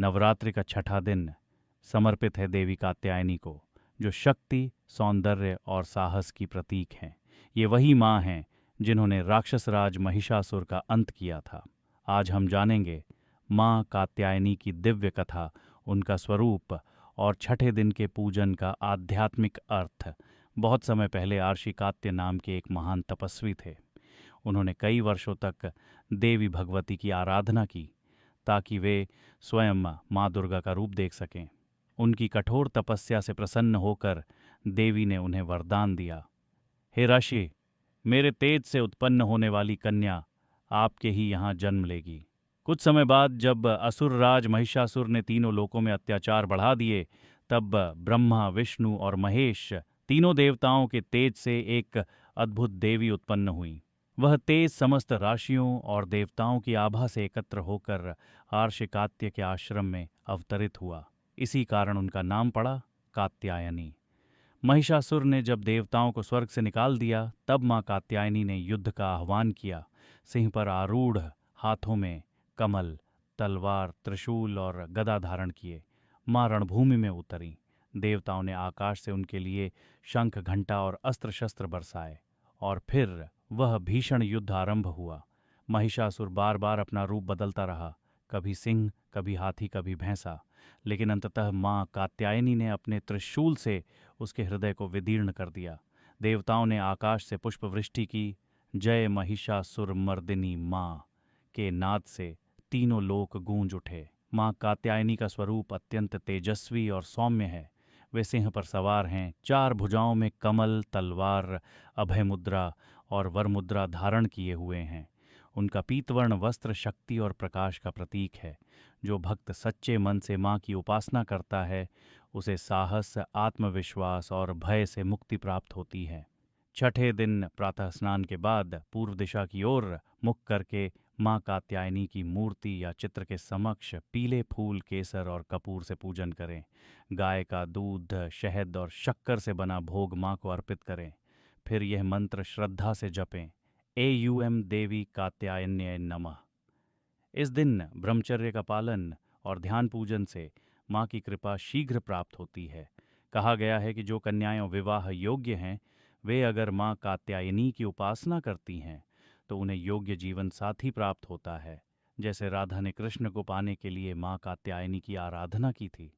नवरात्रि का छठा दिन समर्पित है देवी कात्यायनी को, जो शक्ति, सौंदर्य और साहस की प्रतीक हैं। ये वही माँ हैं जिन्होंने राक्षस राज महिषासुर का अंत किया था। आज हम जानेंगे माँ कात्यायनी की दिव्य कथा, उनका स्वरूप और छठे दिन के पूजन का आध्यात्मिक अर्थ। बहुत समय पहले आर्षि कात्य नाम के एक महान तपस्वी थे। उन्होंने कई वर्षों तक देवी भगवती की आराधना की ताकि वे स्वयं माँ दुर्गा का रूप देख सकें। उनकी कठोर तपस्या से प्रसन्न होकर देवी ने उन्हें वरदान दिया, हे ऋषि, मेरे तेज से उत्पन्न होने वाली कन्या आपके ही यहाँ जन्म लेगी। कुछ समय बाद जब असुर राज महिषासुर ने तीनों लोकों में अत्याचार बढ़ा दिए, तब ब्रह्मा, विष्णु और महेश तीनों देवताओं के तेज से एक अद्भुत देवी उत्पन्न हुई। वह तेज समस्त राशियों और देवताओं की आभा से एकत्र होकर आर्षि कात्य के आश्रम में अवतरित हुआ। इसी कारण उनका नाम पड़ा कात्यायनी। महिषासुर ने जब देवताओं को स्वर्ग से निकाल दिया, तब माँ कात्यायनी ने युद्ध का आह्वान किया। सिंह पर आरूढ़, हाथों में कमल, तलवार, त्रिशूल और गदा धारण किए माँ रणभूमि में उतरी। देवताओं ने आकाश से उनके लिए शंख, घंटा और अस्त्र शस्त्र बरसाए और फिर वह भीषण युद्ध आरंभ हुआ। महिषासुर बार बार अपना रूप बदलता रहा, कभी सिंह, कभी हाथी, कभी भैंसा, लेकिन अंततः माँ कात्यायनी ने अपने त्रिशूल से उसके हृदय को विदीर्ण कर दिया। देवताओं ने आकाश से पुष्पवृष्टि की। जय महिषासुर मर्दिनी माँ के नाद से तीनों लोक गूंज उठे। माँ कात्यायनी का स्वरूप अत्यंत तेजस्वी और सौम्य है। वे सिंह पर सवार हैं, 4 भुजाओं में कमल, तलवार, अभय मुद्रा और वर मुद्रा धारण किए हुए हैं। उनका पीतवर्ण वस्त्र शक्ति और प्रकाश का प्रतीक है। जो भक्त सच्चे मन से माँ की उपासना करता है, उसे साहस, आत्मविश्वास और भय से मुक्ति प्राप्त होती है। छठे दिन प्रातः स्नान के बाद पूर्व दिशा की ओर मुख करके माँ कात्यायनी की मूर्ति या चित्र के समक्ष पीले फूल, केसर और कपूर से पूजन करें। गाय का दूध, शहद और शक्कर से बना भोग माँ को अर्पित करें। फिर यह मंत्र श्रद्धा से जपें, एयूएम देवी कात्यायन्यै नमः। इस दिन ब्रह्मचर्य का पालन और ध्यान पूजन से माँ की कृपा शीघ्र प्राप्त होती है। कहा गया है कि जो कन्याएं विवाह योग्य हैं, वे अगर माँ कात्यायनी की उपासना करती हैं तो उन्हें योग्य जीवन साथी प्राप्त होता है। जैसे राधा ने कृष्ण को पाने के लिए माँ कात्यायनी की आराधना की थी।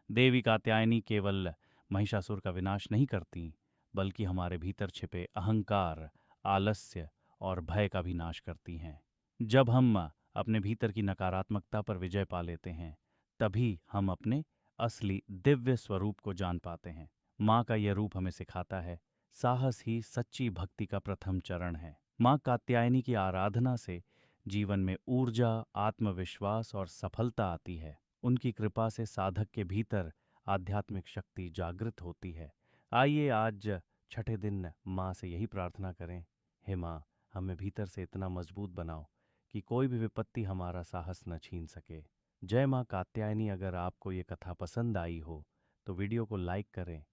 देवी कात्यायनी केवल महिषासुर का विनाश नहीं करती, बल्कि हमारे भीतर छिपे अहंकार, आलस्य और भय का भी नाश करती हैं। जब हम अपने भीतर की नकारात्मकता पर विजय पा लेते हैं, तभी हम अपने असली दिव्य स्वरूप को जान पाते हैं। माँ का यह रूप हमें सिखाता है, साहस ही सच्ची भक्ति का प्रथम चरण है। माँ कात्यायनी की आराधना से जीवन में ऊर्जा, आत्मविश्वास और सफलता आती है। उनकी कृपा से साधक के भीतर आध्यात्मिक शक्ति जागृत होती है। आइए आज छठे दिन माँ से यही प्रार्थना करें, हे माँ, हमें भीतर से इतना मजबूत बनाओ कि कोई भी विपत्ति हमारा साहस न छीन सके। जय माँ कात्यायनी। अगर आपको ये कथा पसंद आई हो तो वीडियो को लाइक करें,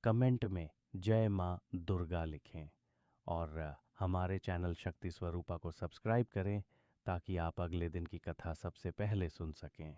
कमेंट में जय माँ दुर्गा लिखें और हमारे चैनल शक्ति स्वरूपा को सब्सक्राइब करें ताकि आप अगले दिन की कथा सबसे पहले सुन सकें।